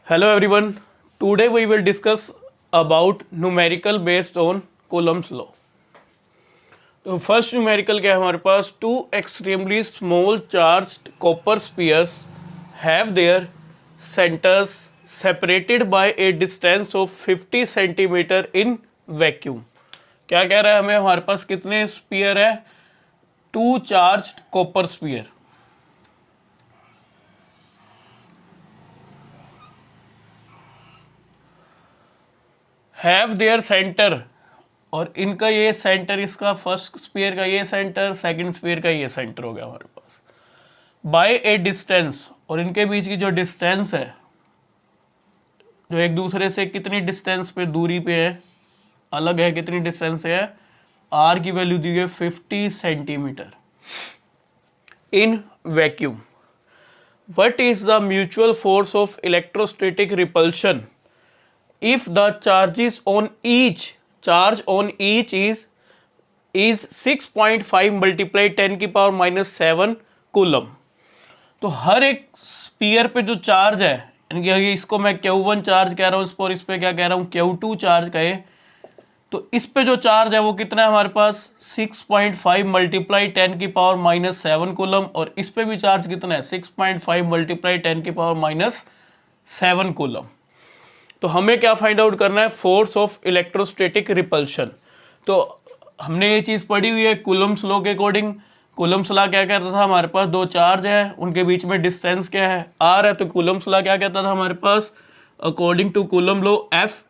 Hello everyone. Today we will discuss about numerical based on Coulomb's law. तो first numerical क्या है हमारे पास, two extremely small charged copper spheres have their centres separated by a distance of 50 centimetre in vacuum. क्या कह रहा है हमें, हमारे पास कितने स्पीयर है, two charged copper sphere have their centre, और इनका ये सेंटर, इसका फर्स्ट स्पीयर का ये सेंटर, सेकंड स्पीयर का ये सेंटर हो गया हमारे पास, बाय ए डिस्टेंस, और इनके बीच की जो डिस्टेंस है, जो एक दूसरे से कितनी डिस्टेंस पे दूरी पे है, अलग है, कितनी डिस्टेंस है, आर की वैल्यू दी है 50 centimetre in vacuum. What is the mutual force of electrostatic repulsion if the charge on each is 6.5 multiplied 10 की पावर माइनस 7 कूलम। तो हर एक स्पीयर पे जो चार्ज है, यानी इसको मैं Q1 चार्ज कह रहा हूँ, इस पे क्या कह रहा हूँ, Q2 चार्ज कहे, तो इस पे जो चार्ज है वो कितना है हमारे पास, 6.5 मल्टीप्लाई 10 की पावर माइनस 7 कूलम, और इस पे भी चार्ज कितना है, 6.5 मल्टीप्लाई 10 की पावर माइनस 7 कूलम। तो हमें क्या फाइंड आउट करना है, फोर्स ऑफ इलेक्ट्रोस्टैटिक रिपल्शन। तो हमने ये चीज़ पढ़ी हुई है कूलम्स लॉ के अकॉर्डिंग। कूलम्स लॉ क्या कहता था, हमारे पास दो चार्ज है, उनके बीच में डिस्टेंस क्या है, आर है। तो कूलम्स लॉ क्या कहता था हमारे पास, according to Coulomb law F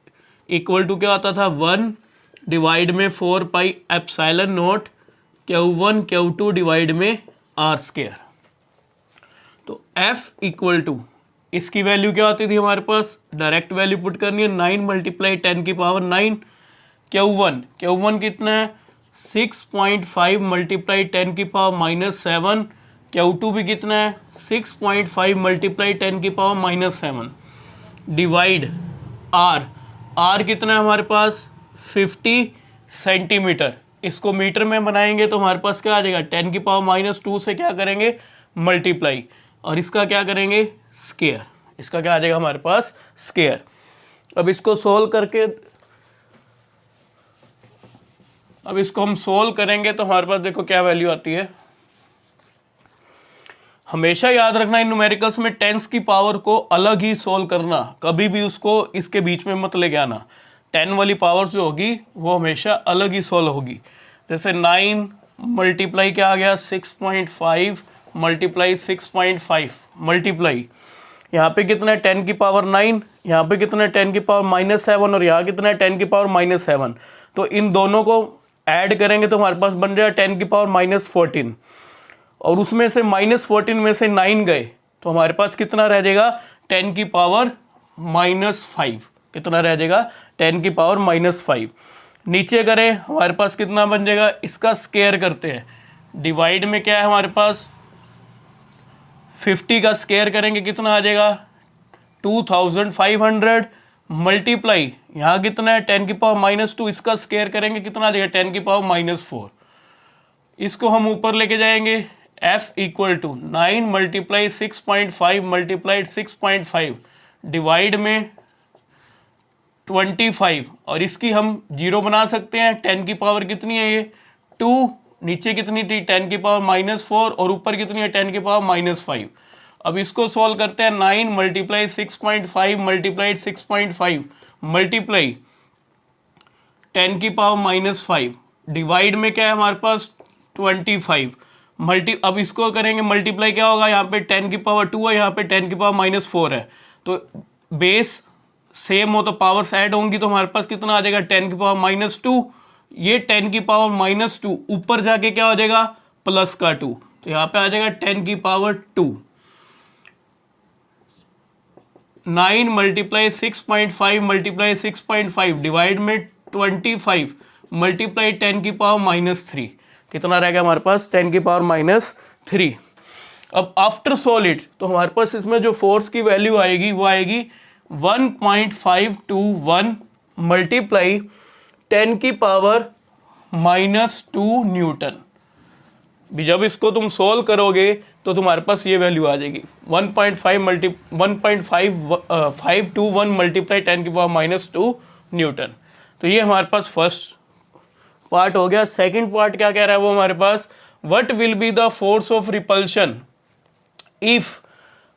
equal to क्या होता था, 1 डिवाइड में 4 pi epsilon naught Q1 Q2 divide में आर स्क्वायर। तो एफ इक्वल टू, इसकी वैल्यू क्या आती थी हमारे पास, डायरेक्ट वैल्यू पुट करनी है, 9 मल्टीप्लाई 10 की पावर 9। Q1 कितना है, 6.5 मल्टीप्लाई 10 की पावर माइनस 7। Q2 भी कितना है, 6.5 मल्टीप्लाई 10 की पावर माइनस 7 डिवाइड आर कितना है हमारे पास, 50 सेंटीमीटर। इसको मीटर में बनाएंगे तो हमारे पास क्या आ जाएगा, 10 की पावर माइनस 2 से क्या करेंगे, मल्टीप्लाई, और इसका क्या करेंगे, स्क्वायर। इसका क्या आ जाएगा हमारे पास, स्क्वायर। अब इसको हम सोल्व करेंगे तो हमारे पास देखो क्या वैल्यू आती है। हमेशा याद रखना इन न्यूमेरिकल्स में टेंस की पावर को अलग ही सोल्व करना, कभी भी उसको इसके बीच में मत लेके आना। 10 वाली पावर जो होगी वो हमेशा अलग ही सोल्व होगी। जैसे 9 मल्टीप्लाई क्या आ गया, 6.5 मल्टीप्लाई 6.5 मल्टीप्लाई, यहाँ पे कितना है 10 की पावर 9, यहाँ पे कितना है 10 की पावर माइनस 7, और यहाँ कितना है 10 की पावर माइनस 7। तो इन दोनों को ऐड करेंगे तो हमारे पास बन जाएगा 10 की पावर माइनस 14, और उसमें से माइनस 14 में से 9 गए तो हमारे पास कितना रह जाएगा, 10 की पावर माइनस 5। कितना रह जाएगा, 10 की पावर माइनस 5। नीचे करें हमारे पास कितना बन जाएगा, इसका स्क्वायर करते हैं, डिवाइड में क्या है हमारे पास, 50 का स्क्वायर करेंगे कितना आ जाएगा, 2500 मल्टीप्लाई, यहाँ कितना है 10 की पावर माइनस 2, इसका स्क्वायर करेंगे कितना आ जाएगा, 10 की पावर माइनस 4। इसको हम ऊपर लेके जाएंगे, f equal to 9 multiply 6.5 multiplied 6.5 divide में 25, और इसकी हम जीरो बना सकते हैं। 10 की पावर कितनी है ये, 2, नीचे कितनी थी 10 की पावर माइनस 4, और ऊपर कितनी है 10 की पावर माइनस 5। अब इसको सॉल्व करते हैं, 9 मल्टीप्लाई 6.5 मल्टीप्लाइड 6.5 मल्टीप्लाई 10 की पावर माइनस 5 डिवाइड में क्या है हमारे पास 25 अब इसको करेंगे मल्टीप्लाई, क्या होगा, यहाँ पे 10 की पावर 2 है, यहाँ पे 10 की पावर माइनस 4 है। तो बेस सेम हो तो पावर्स ऐड होंगी, तो हमारे पास कितना आ जाएगा, 10 की पावर माइनस 2, ये 10 की पावर माइनस 2 ऊपर जाके क्या हो जाएगा, प्लस का 2, तो यहाँ पे आ जाएगा 10 की पावर 2। 9 मल्टीप्लाई 6.5 मल्टीप्लाई 6.5 डिवाइड में 25 मल्टीप्लाई 10 की पावर माइनस 3, कितना रहेगा हमारे पास, 10 की पावर माइनस 3। अब आफ्टर सॉलिड तो हमारे पास इसमें जो फोर्स की वैल्यू आएगी वो आएगी 1.521 मल्टीप्लाई 10 की पावर माइनस 2 न्यूटन। जब इसको तुम सोल्व करोगे तो तुम्हारे पास ये वैल्यू आ जाएगी 1.521 मल्टीप्लाई 10⁻⁻2 न्यूटन। तो ये हमारे पास फर्स्ट पार्ट हो गया। सेकंड पार्ट क्या कह रहा है वो हमारे पास, what will be the force of repulsion if,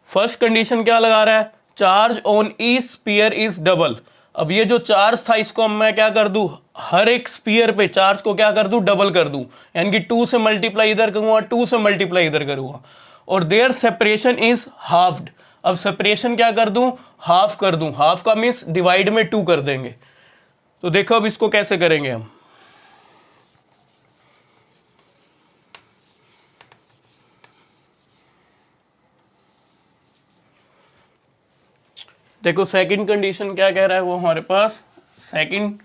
first condition क्या लगा रहा है, charge on each sphere is double. अब ये जो चार्ज था इसको मैं क्या कर दूं, हर एक स्फीयर पे चार्ज को क्या कर दूं, डबल कर दूं, यानी कि 2 से मल्टीप्लाई इधर करूंगा, 2 से मल्टीप्लाई इधर करूंगा, और देयर सेपरेशन इज हाफ्ड। अब सेपरेशन क्या कर दूं, हाफ कर दूं, हाफ का मीन्स डिवाइड में 2 कर देंगे। तो देखो अब इसको कैसे करेंगे हम, देखो सेकंड कंडीशन क्या कह रहा है वो हमारे पास, सेकंड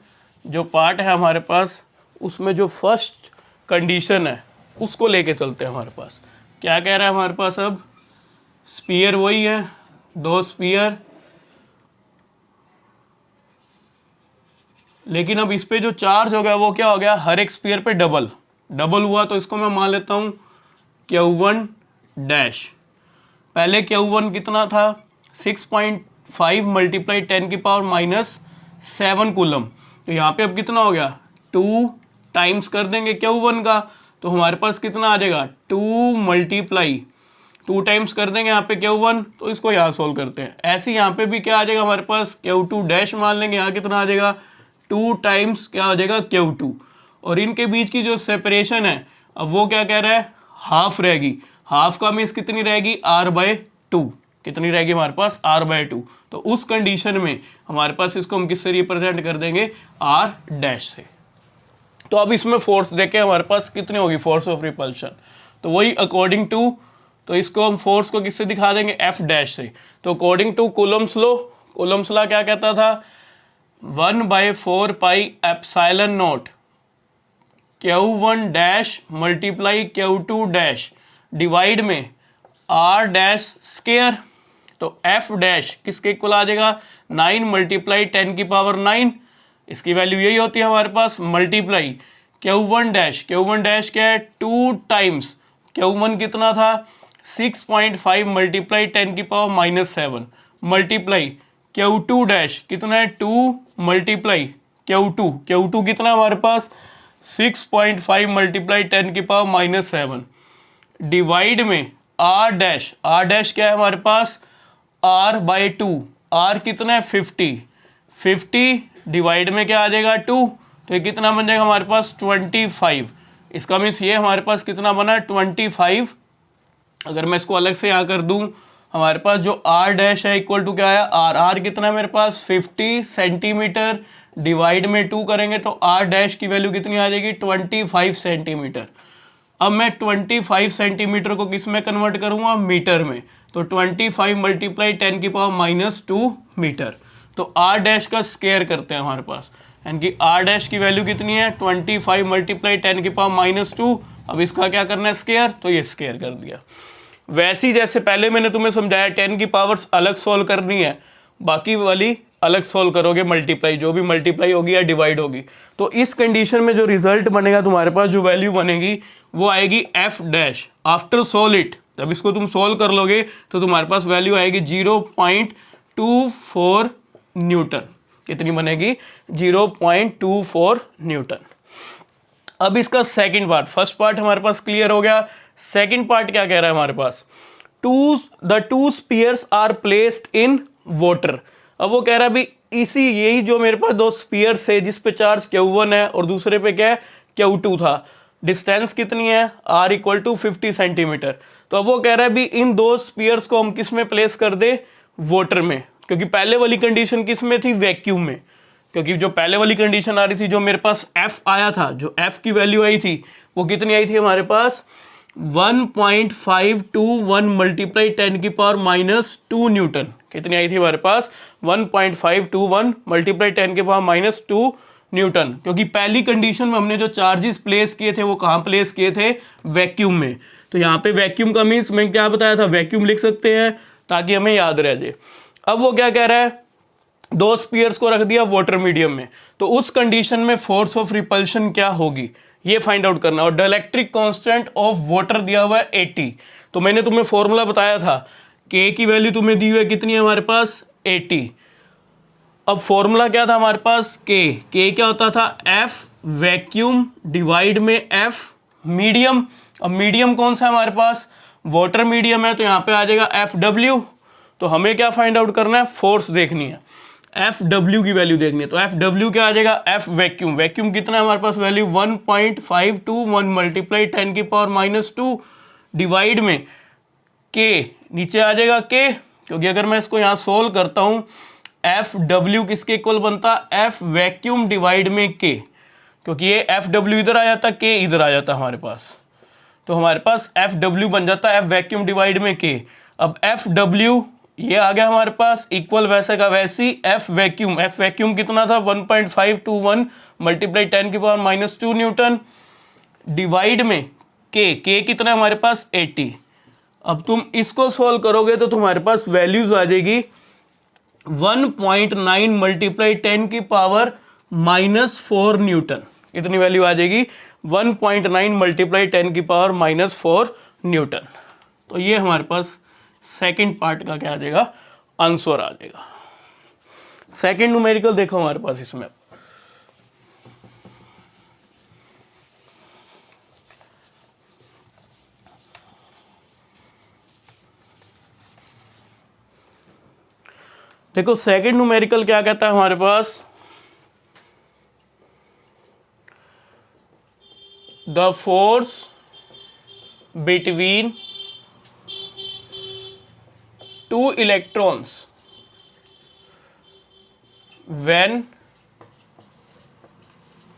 जो पार्ट है हमारे पास उसमें जो फर्स्ट कंडीशन है उसको लेके चलते हैं। हमारे पास क्या कह रहा है हमारे पास, अब स्पीयर वही है, 2 स्पीयर, लेकिन अब इस पे जो चार्ज हो गया वो क्या हो गया, हर एक स्पीयर पे डबल डबल हुआ। तो इसको मैं मान लेता हूँ Q1 डैश। पहले Q1 कितना था, 6.5 मल्टीप्लाई 10⁻⁻7 कूलम। तो यहाँ पे अब कितना हो गया, 2 टाइम्स कर देंगे Q1 का, तो हमारे पास कितना आ जाएगा, 2 मल्टीप्लाई 2 टाइम्स कर देंगे यहाँ पे Q1। तो इसको यहाँ सोल्व करते हैं। ऐसे यहाँ पे भी क्या आ जाएगा हमारे पास, Q2 डैश मान लेंगे, यहाँ कितना आ जाएगा 2 टाइम्स क्या हो जाएगा Q2। और इनके बीच की जो सेपरेशन है अब वो क्या कह रहा है, हाफ रहेगी। हाफ का मीन्स कितनी रहेगी, R/2, कितनी रहेगी हमारे पास, R/2। तो उस कंडीशन में हमारे पास इसको हम किससे रिप्रेजेंट कर देंगे, R डैश से। तो अब इसमें फोर्स देखें हमारे पास कितनी होगी, फोर्स ऑफ रिपल्शन। तो वही अकॉर्डिंग टू, तो इसको हम फोर्स को किससे दिखा देंगे, F डैश से। तो according to Coulomb's law, Coulomb's law क्या कहता था, 1/4 pi epsilon naught Q1 dash multiply Q2 dash divide में R डैश स्क्वायर। तो F डैश किसके इक्वल आ जाएगा, 9 मल्टीप्लाई 10⁻9, इसकी वैल्यू यही होती है हमारे पास, multiply Q1 dash, Q1 dash क्या है, 2 टाइम्स Q1 कितना था, 6.5 मल्टीप्लाई 10⁻⁻7 मल्टीप्लाई Q2 डैश कितना है, 2 मल्टीप्लाई Q2 कितना है हमारे पास, 6.5 मल्टीप्लाई 10⁻⁻7 डिवाइड में R डैश क्या है हमारे पास, R/2, R कितना है 50 डिवाइड में क्या आ जाएगा 2, तो ये कितना बन जाएगा हमारे पास 25। इसका मीन्स ये हमारे पास कितना बना 25। अगर मैं इसको अलग से यहाँ कर दूँ, हमारे पास जो R डैश है इक्वल टू क्या है, R कितना है मेरे पास 50 सेंटीमीटर, डिवाइड में 2 करेंगे तो R डैश की वैल्यू कितनी आ जाएगी 25 सेंटीमीटर। अब मैं 25 सेंटीमीटर को किस में कन्वर्ट करूंगा, मीटर में। तो 25 मल्टीप्लाई 10⁻⁻2 मीटर। तो R डैश का स्क्वायर करते हैं हमारे पास, यानी कि R डैश की वैल्यू कितनी है 25 मल्टीप्लाई 10⁻⁻2। अब इसका क्या करना है स्क्वायर, तो ये स्क्वायर कर दिया। वैसे ही जैसे पहले मैंने तुम्हें समझाया 10 की पावर्स अलग सोल्व करनी है, बाकी वाली अलग सोल्व करोगे मल्टीप्लाई, जो भी मल्टीप्लाई होगी या डिवाइड होगी। तो इस कंडीशन में जो रिजल्ट बनेगा तुम्हारे पास, जो वैल्यू बनेगी वो आएगी F dash. After solve it, जब इसको तुम सोल्व कर लोगे तो तुम्हारे पास वैल्यू आएगी 0.24 न्यूटन। कितनी बनेगी, 0.24 न्यूटन। अब इसका सेकंड पार्ट, फर्स्ट पार्ट हमारे पास क्लियर हो गया। सेकंड पार्ट क्या कह रहा है हमारे पास, the two spheres are placed in water. अब वो कह रहा है भाई यही जो मेरे पास 2 स्पीयर्स है जिस पे चार्ज Q1 है और दूसरे पे क्या है Q2 था, डिस्टेंस कितनी है R = 50 सेंटीमीटर। तो अब वो कह रहा है भी इन 2 स्पीयर्स को हम किस में प्लेस कर दे, वाटर में, क्योंकि पहले वाली कंडीशन किस में थी, वैक्यूम में। क्योंकि जो पहले वाली कंडीशन आ रही थी, जो मेरे पास F आया था, जो F की वैल्यू आई थी वो कितनी आई थी हमारे पास 1.521 मल्टीप्लाई 10⁻⁻2 न्यूटन। कितनी आई थी हमारे पास 1.521 मल्टीप्लाई 10⁻⁻2 न्यूटन। क्योंकि पहली कंडीशन में हमने जो चार्जेस प्लेस किए थे वो कहाँ प्लेस किए थे, वैक्यूम में। तो यहाँ पे वैक्यूम का मीन्स मैं क्या बताया था, वैक्यूम लिख सकते हैं ताकि हमें याद रह जाए। अब वो क्या कह रहा है, 2 स्पीयर्स को रख दिया वाटर मीडियम में, तो उस कंडीशन में फोर्स ऑफ रिपल्शन क्या होगी ये फाइंड आउट करना। और डाइलेक्ट्रिक कांस्टेंट ऑफ वाटर दिया हुआ है 80। तो मैंने तुम्हें फॉर्मूला बताया था, के की वैल्यू तुम्हें दी हुई है कितनी है हमारे पास 80। अब फॉर्मूला क्या था हमारे पास, के क्या होता था, एफ वैक्यूम डिवाइड में एफ मीडियम। अब मीडियम कौन सा है हमारे पास, वाटर मीडियम है, तो यहाँ पे आ जाएगा एफ डब्ल्यू। तो हमें क्या फाइंड आउट करना है, फोर्स देखनी है, एफ डब्ल्यू की वैल्यू देखनी है। तो एफ डब्ल्यू क्या आ जाएगा, एफ वैक्यूम, वैक्यूम कितना है हमारे पास वैल्यू 1.521 मल्टीप्लाई 10⁻⁻² डिवाइड में के, नीचे आ जाएगा के, क्योंकि अगर मैं इसको यहाँ सोल्व करता हूँ एफ डब्ल्यू किसके इक्वल बनता, एफ वैक्यूम डिवाइड में के, क्योंकि ये एफ डब्ल्यू इधर आ जाता, के इधर आ जाता हमारे पास, तो हमारे पास एफ डब्ल्यू बन जाता है एफ वैक्यूम डिवाइड में के। अब एफ डब्ल्यू ये आ गया हमारे पास इक्वल वैसे का वैसी एफ वैक्यूम कितना था 1.521 मल्टीप्लाई 10⁻⁻² न्यूटन डिवाइड में के कितना है हमारे पास 80। अब तुम इसको सोल्व करोगे तो तुम्हारे पास वैल्यूज आ जाएगी 1.9 मल्टीप्लाई 10⁻⁻4 न्यूटन, इतनी वैल्यू आ जाएगी 1.9 मल्टीप्लाई 10⁻⁻4 न्यूटन। तो ये हमारे पास सेकंड पार्ट का क्या आ जाएगा, आंसर आ जाएगा। सेकंड न्यूमेरिकल देखो हमारे पास इसमें, देखो सेकंड न्यूमेरिकल क्या कहता है हमारे पास, the force between two electrons when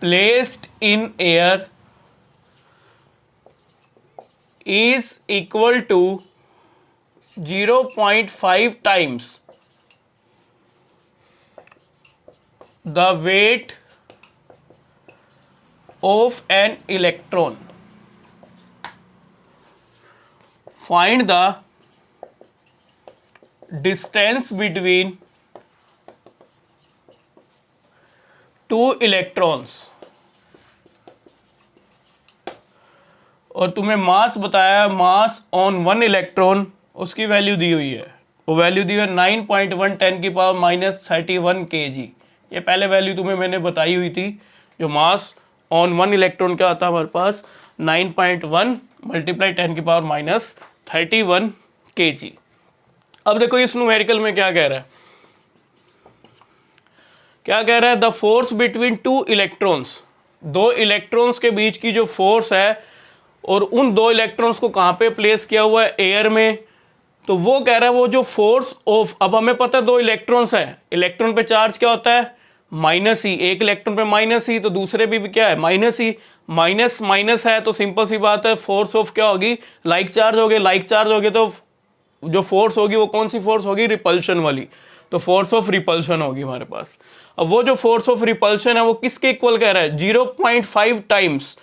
placed in air is equal to 0.5 times the weight of an electron. Find the distance between two electrons। और तुम्हें मास बताया, मास ऑन 1 इलेक्ट्रॉन, उसकी वैल्यू दी हुई है, वो वैल्यू दी हुई है 9.1 10⁻⁻31 kg। ये पहले वैल्यू तुम्हें मैंने बताई हुई थी, जो मास ऑन 1 इलेक्ट्रॉन क्या आता है हमारे पास 9.1 मल्टीप्लाई 10⁻⁻31 kg। अब देखो इस न्यूमेरिकल में क्या कह रहा है, the force between two electrons, दो इलेक्ट्रॉन्स के बीच की जो फोर्स है, और उन दो इलेक्ट्रॉन्स को कहाँ पे प्लेस किया हुआ है, एयर में। तो वो कह रहा है वो जो फोर्स ऑफ, अब हमें पता है दो इलेक्ट्रॉन्स है, इलेक्ट्रॉन पे चार्ज क्या होता है माइनस ही, एक इलेक्ट्रॉन पे माइनस ही, तो दूसरे भी क्या है माइनस ही, माइनस माइनस है, तो सिंपल सी बात है फोर्स ऑफ क्या होगी, लाइक चार्ज हो गए, लाइक चार्ज हो गए तो जो फोर्स होगी वो कौन सी फोर्स होगी, रिपल्शन वाली, तो फोर्स ऑफ रिपल्शन होगी हमारे पास। अब वो जो फोर्स ऑफ रिपल्शन है वो किसके इक्वल कह रहा है, 0.5 times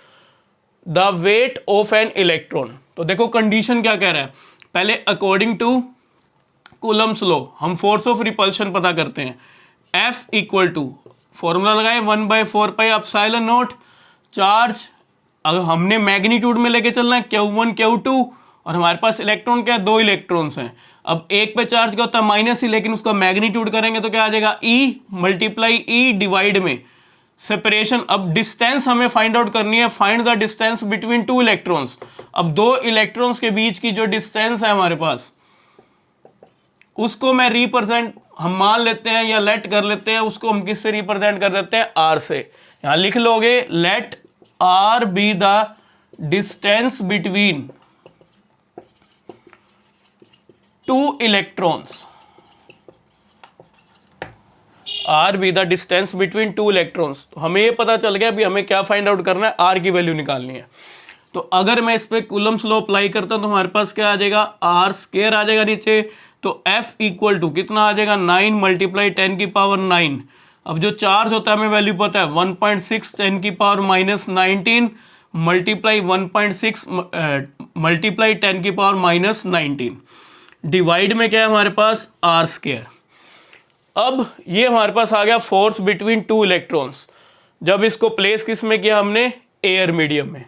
the weight of an electron. तो देखो कंडीशन क्या कह रहा है, पहले अकॉर्डिंग टू कूलम्स लॉ हम फोर्स ऑफ रिपल्शन पता करते हैं, F इक्वल टू फॉर्मूला लगाए 1/4πε0, चार्ज अगर हमने मैग्नीट्यूड में लेके चलना है Q1 Q2, और हमारे पास इलेक्ट्रॉन क्या है, दो इलेक्ट्रॉन्स हैं। अब एक पे चार्ज क्या होता है माइनस ही, लेकिन उसका मैग्नीट्यूड करेंगे तो क्या आ जाएगा E मल्टीप्लाई E डिवाइड में सेपरेशन। अब डिस्टेंस हमें फाइंड आउट करनी है, find the distance between two electrons. अब दो इलेक्ट्रॉन्स के बीच की जो डिस्टेंस है हमारे पास, उसको मैं रिप्रेजेंट हम मान लेते हैं या लेट कर लेते हैं, उसको हम किससे रिप्रेजेंट कर देते हैं, R से। यहां लिख लोगे let R be the distance between two electrons, R be the distance between two electrons. तो हमें ये पता चल गया अभी हमें क्या फाइंड आउट करना है, R की वैल्यू निकालनी है। तो अगर मैं इस पे कूलम्स लॉ अप्लाई करता हूं तो हमारे पास क्या आ जाएगा, R स्क्वायर आ जाएगा नीचे, तो F इक्वल टू कितना आ जाएगा 9 मल्टीप्लाई 10⁻⁹। अब जो चार्ज होता है हमें वैल्यू पता है 1.6 10⁻⁻19 मल्टीप्लाई 1.6 मल्टीप्लाई 10⁻⁻19 डिवाइड में क्या है हमारे पास R स्क्वायर। अब ये हमारे पास आ गया फोर्स बिटवीन टू इलेक्ट्रॉन्स। जब इसको प्लेस किस में किया हमने, एयर मीडियम में।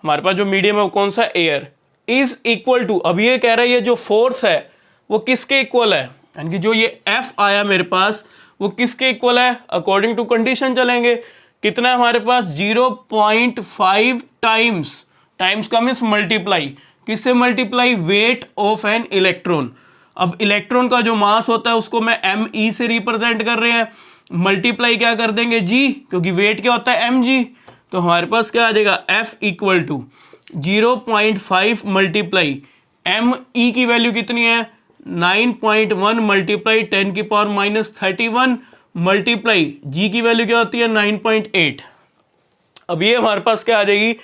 हमारे पास जो मीडियम है वो कौन सा, एयर। इज इक्वल टू, अब ये कह रहा है ये जो फोर्स है वो किसके इक्वल है, यानी कि जो ये एफ आया मेरे पास वो किसके इक्वल है, अकॉर्डिंग टू कंडीशन चलेंगे। कितना है हमारे पास 0.5 टाइम्स, टाइम्स का मीन्स मल्टीप्लाई, किससे multiply, weight of an electron. अब इलेक्ट्रॉन का जो मास होता है उसको मैं एम ई से रिप्रेजेंट कर रहे हैं, मल्टीप्लाई क्या कर देंगे जी, क्योंकि वेट क्या होता है एम जी। तो हमारे पास क्या आ जाएगा F equal to 0.5 multiply M E की वैल्यू कितनी है 9.1 मल्टीप्लाई 10 की पावर -31 मल्टीप्लाई जी की वैल्यू क्या होती है 9.8। अब ये हमारे पास क्या आ जाएगी,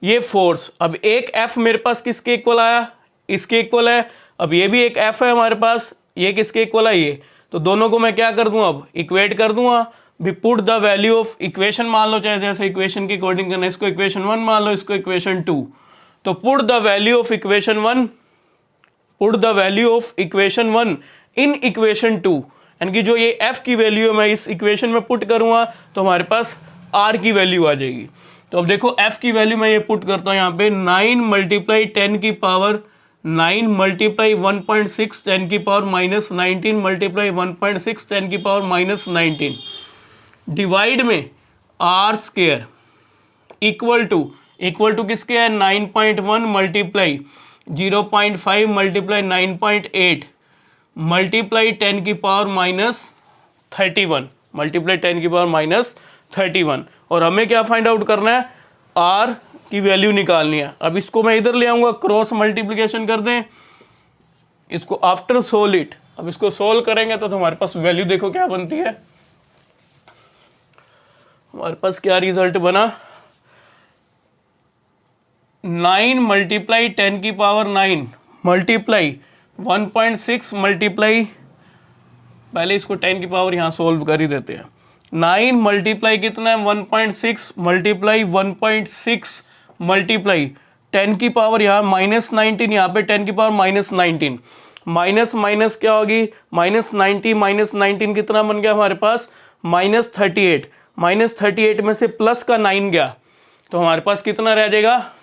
ये फोर्स। अब एक एफ मेरे पास किसके इक्वल आया, इसके इक्वल है। अब ये भी एक एफ है हमारे पास, ये किसके इक्वल है, ये। तो दोनों को मैं क्या कर दूं, अब इक्वेट कर दूंगा। भी put the value of equation मान लो, चाहे जैसे इक्वेशन की अकॉर्डिंग करना, इसको इक्वेशन 1 मान लो, इसको इक्वेशन 2। तो put the value of equation 1, put the value of equation 1 in equation 2, यानी कि जो ये f की वैल्यू है मैं इस इक्वेशन में पुट करूंगा तो हमारे पास r की वैल्यू आ जाएगी। तो अब देखो f की वैल्यू मैं ये पुट करता हूं यहाँ पे 9 मल्टीप्लाई 10 की पावर 9 मल्टीप्लाई 1.6 10 की पावर -19 मल्टीप्लाई 1.6 10 की पावर -19 डिवाइड में r स्क्वायर इक्वल टू किसके है 9.1 मल्टीप्लाई 0.5 मल्टीप्लाई 9.8 मल्टीप्लाई 10 की पावर -31 मल्टीप्लाई 10 की पावर -31। और हमें क्या फाइंड आउट करना है, r की वैल्यू निकालनी है। अब इसको मैं इधर ले आऊँगा, क्रॉस मल्टीप्लिकेशन कर दें इसको आफ्टर सोल इट। अब इसको सोल्व करेंगे तो हमारे पास वैल्यू देखो क्या बनती है, हमारे पास क्या रिजल्ट बना 9 मल्टीप्लाई 10 की पावर 9 मल्टीप्लाई 1.6 मल्टीप्लाई, पहले इसको 10 की पावर यहाँ सोल्व कर ही देते हैं। 9 मल्टीप्लाई कितना है 1.6 मल्टीप्लाई 1.6 मल्टीप्लाई 10 की पावर यहाँ -19, यहाँ पे 10 की पावर -19 माइनस माइनस क्या होगी -90 -19 कितना बन गया हमारे पास -38, -38 में से प्लस का 9 गया तो हमारे पास कितना रह जाएगा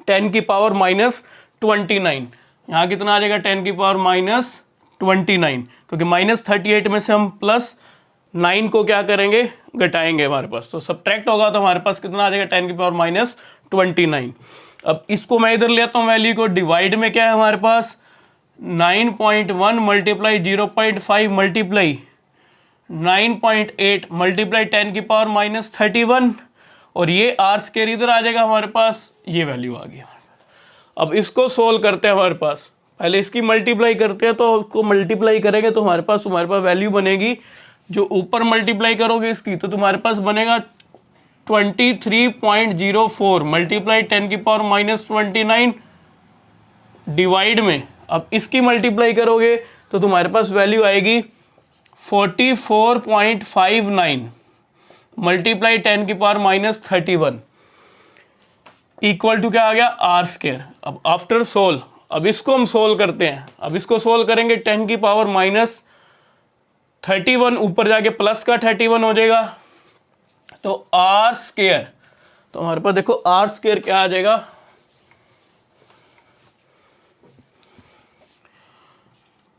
10 की पावर -29। यहाँ कितना आ जाएगा 10 की पावर -29, क्योंकि -38 में से हम +9 को क्या करेंगे घटाएंगे हमारे पास, तो सब्ट्रैक्ट होगा तो हमारे पास कितना आ जाएगा 10 की पावर -29। अब इसको मैं इधर लेता हूँ वैल्यू को, डिवाइड में क्या है हमारे पास 9.1 मल्टीप्लाई 0.5 मल्टीप्लाई 9.8 मल्टीप्लाई 10 की पावर -31 और ये r स्क्वायर इधर आ जाएगा हमारे पास, ये वैल्यू आ गई। अब इसको सोल्व करते हैं, हमारे पास पहले इसकी मल्टीप्लाई करते हैं, तो इसको मल्टीप्लाई करेंगे तो हमारे पास वैल्यू बनेगी, जो ऊपर मल्टीप्लाई करोगे इसकी तो तुम्हारे पास बनेगा 23.04 मल्टीप्लाई 10 की पावर -29 डिवाइड में, अब इसकी मल्टीप्लाई करोगे तो तुम्हारे पास वैल्यू आएगी 44.59 मल्टीप्लाई 10 की पावर -31 इक्वल टू क्या आ गया r स्क्वायर। अब आफ्टर सोल्व, अब इसको हम सोल्व करते हैं। अब इसको सोल्व करेंगे 10 की पावर -31 ऊपर जाके प्लस का 31 हो जाएगा, तो r स्क्वायर, तो हमारे पास देखो r स्क्वायर क्या आ जाएगा,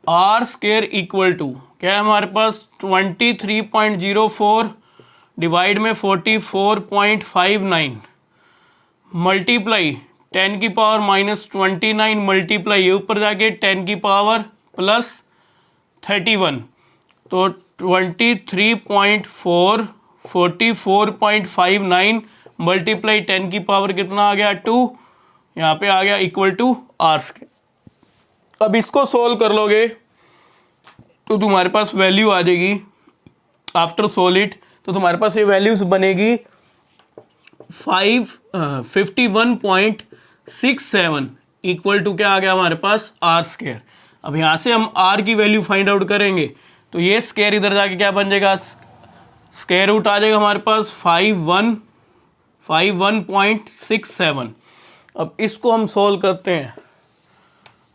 r स्क्वायर इक्वल टू क्या है हमारे पास 23.04 डिवाइड में 44.59 मल्टीप्लाई 10 की पावर -29 मल्टीप्लाई ये ऊपर जाके 10 की पावर +31, तो 23.4 44.59 मल्टीप्लाई 10 की पावर कितना आ गया 2, यहाँ पे आ गया इक्वल टू r स्क्वायर। अब इसको सोल्व कर लोगे तो तुम्हारे पास वैल्यू आ जाएगी आफ्टर सोल्व इट, तो तुम्हारे पास ये वैल्यूज बनेगी 51.67 इक्वल टू क्या आ गया हमारे पास r स्क्वायर। अब यहाँ से हम r की वैल्यू फाइंड आउट करेंगे तो ये स्क्वायर इधर जाके क्या बन जाएगा, स्क्वायर रूट आ जाएगा हमारे पास 51.67। अब इसको हम सोल्व करते हैं,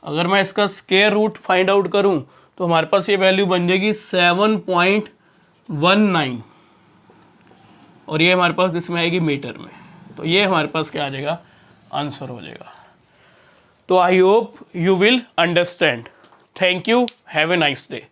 अगर मैं इसका स्क्वायर रूट फाइंड आउट करूं तो हमारे पास ये वैल्यू बन जाएगी 7.19 और ये हमारे पास इसमें आएगी मीटर में, तो ये हमारे पास क्या आ जाएगा आंसर हो जाएगा। तो I hope you will understand. Thank you. Have a nice day.